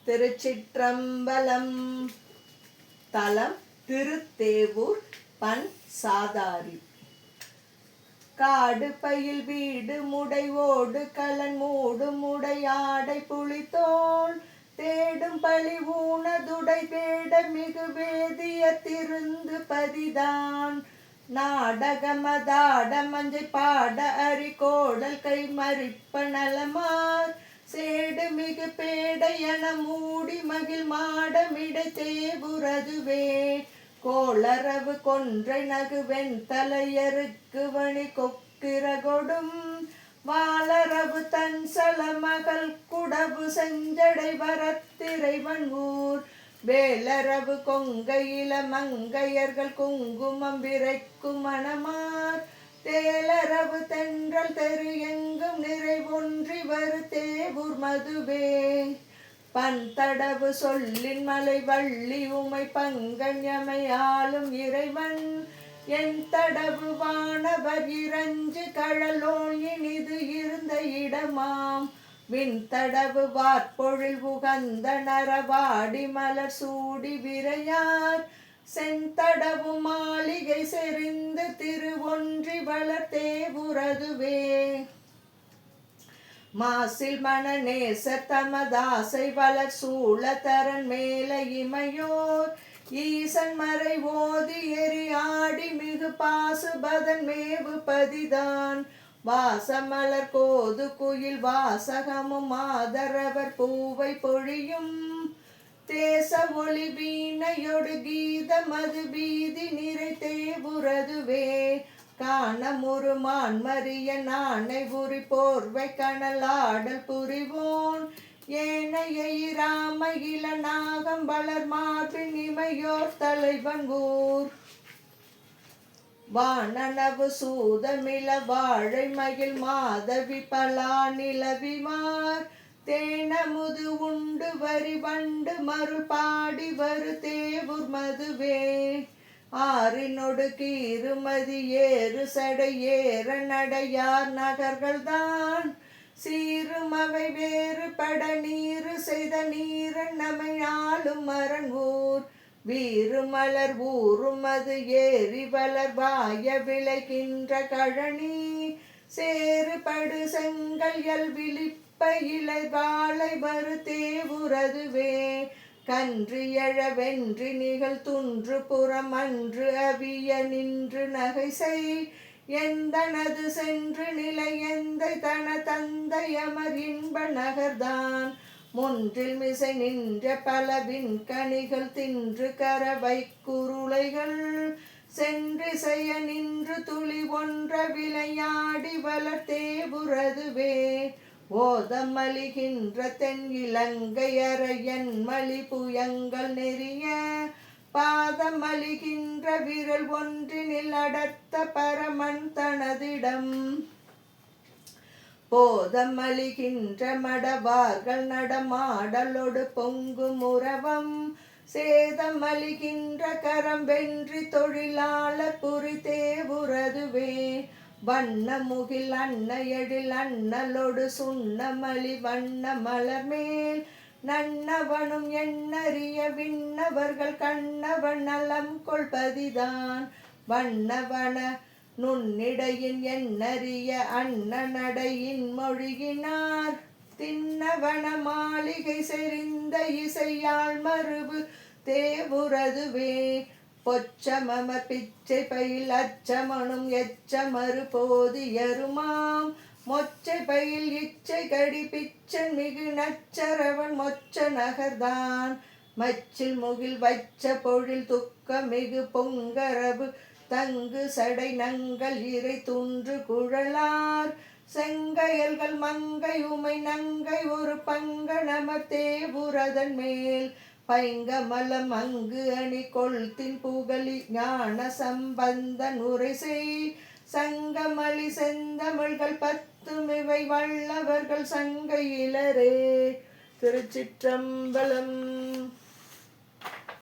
திருச்சிற்றம்பலம். தலம் திருத்தேவூர். பண் சாதாரி. காடு பயில் வீடு முடைவோடு கலன் மூடு முடையாடை புலித்தோள் தேடும் பழி ஊனதுடை வேட மிகு வேதிய திருந்து பதிதான் நாடகமதாட மஞ்சை பாட அரி கோடல் கை மறிப்ப நலமார் சேடு மிகு பேடையன மூடி மகிழ் மாடமிடை தேவுறதுவே கோளரவு கொன்றை நகு வெண்தலையருக்கு வணி கொக்கிரகொடும் வாளரவு தன் சலமகள் குடவு செஞ்சடை வரத்திரைவன் ஊர் வேலரவு கொங்கையில மங்கையர்கள் குங்குமம் விரைக்கும் மணமார் தேலரவு தென்றல் தெரு எங்கும் நிறைவொன்றி வரு தேவூர் மதுவே பந்தடவு சொல்லின் மலை வள்ளி உமை பங்கன்யமையாலும் இறைவன் என் தடவு வானவர் இறஞ்சு கழலோன் இனிது இருந்த இடமாம் விண்தடவு வார்பொழில் உகந்த நரவாடி மலர் சூடி விரையார் செந்தடவு மாளிகை செறிந்து திருவொன்றி வளர் தேவுறதுவே மாசில் மணநேசர் தமதாசை வளர் சூழ தரன் மேல இமையோர் ஈசன் மறை ஓதி எரி ஆடி மிகு பாசுபதன் மேவு பதிதான் வாசமலர் கோது குயில் வாசகமும் ஆதரவர் பூவை பொழியும் தேச ஒளி வீணையொடு கீத மது வீதி நிறை தேவுறதுவே காணமுறு மான்மரிய நாணை உரி போர்வை கனலாடல் புரிவோன் ஏனைய இராம இள நாகம் வளர் மார்பின் இமையோர் தலைவன் ஊர் வானனவு சூதமில வாழை மகிழ் மாதவி பலா நிலவிமார் தேனமுது உண்டு வரி வண்டு மருள் பாடி வரு தேவூர் மதுவே ஆறினொடு கீருமதி ஏறு சடை ஏற நடையார் நகர்கள்தான் சீருமவை வேறு பட நீரு செய்த நீரன் நமையாளும் மரண் ஊர் வீறுமலர் ஊறுமது ஏறி வளர் வாய விளைகின்ற கழனி சேறு படு செங்கல் எல் விழிப்ப இலை வாழை வரு தேவுறதுவே கன்றியழ வென்றி நிகழ் துன்று புறம் அன்று அவிய நின்று நகை செய் எந்தனது சென்று நிலை எந்தை தன தந்தை அமர் இன்ப நகர்தான் முன்றில் மிசை நின்ற பலவின் கனிகள் தின்று கரவை குருளைகள் சென்று செய்ய நின்று துளி ஒன்ற விளையாடி வளர் தேவுறதுவே ஓதம் அழிகின்ற தென் இலங்கை அரையன் மலி புயங்கள் நெறிய பாதம் அழிகின்ற விரல் ஒன்றினில் அடர்த்த பரமன் தனதிடம் போதம் அழிகின்ற மடவார்கள் நடமாடலொடு பொங்கு முறவம் சேதம் அழிகின்ற கரம் வென்றி தொழிலாளர் புரி தேவுறதுவே வண்ண முகில் அன்னையடில் அண்ணலோடு சுண்ணமளி வண்ண மலர் மேல் நன்னவனும் எண்ணறிய விண்ணவர்கள் கண்ணவன் நலம் கொள்பதிதான் வண்ணவன நுண்ணிடையின் எண்ணறிய அண்ணனடையின் மொழியினார் தின்னவன மாளிகை செறிந்த இசையாள் மறுபு தேவுறதுவே பொச்சமமர் பிச்சை பயில் அச்சமனும் எச்சமறு போதியருமாம் மொச்சை பயில் இச்சை கடி பிச்சன் மிகு நச்சரவன் மொச்ச நகர்தான் மச்சில் முகில் வச்ச பொழில் துக்க மிகு பொங்கரவு தங்கு சடை நங்கள் இறை துன்று குழலார் செங்கையல்கள் மங்கை உமை நங்கை ஒரு பங்க நமர் தேவுறதன் மேல் பைங்கமலம் அங்கு அணி கொள்தின் புகழி ஞான சம்பந்தன் உரை செய் சங்கமளி செந்தமிழ்கள் பத்துமிவை வல்லவர்கள் சங்கையிலரே. திருச்சிற்றம்பலம்.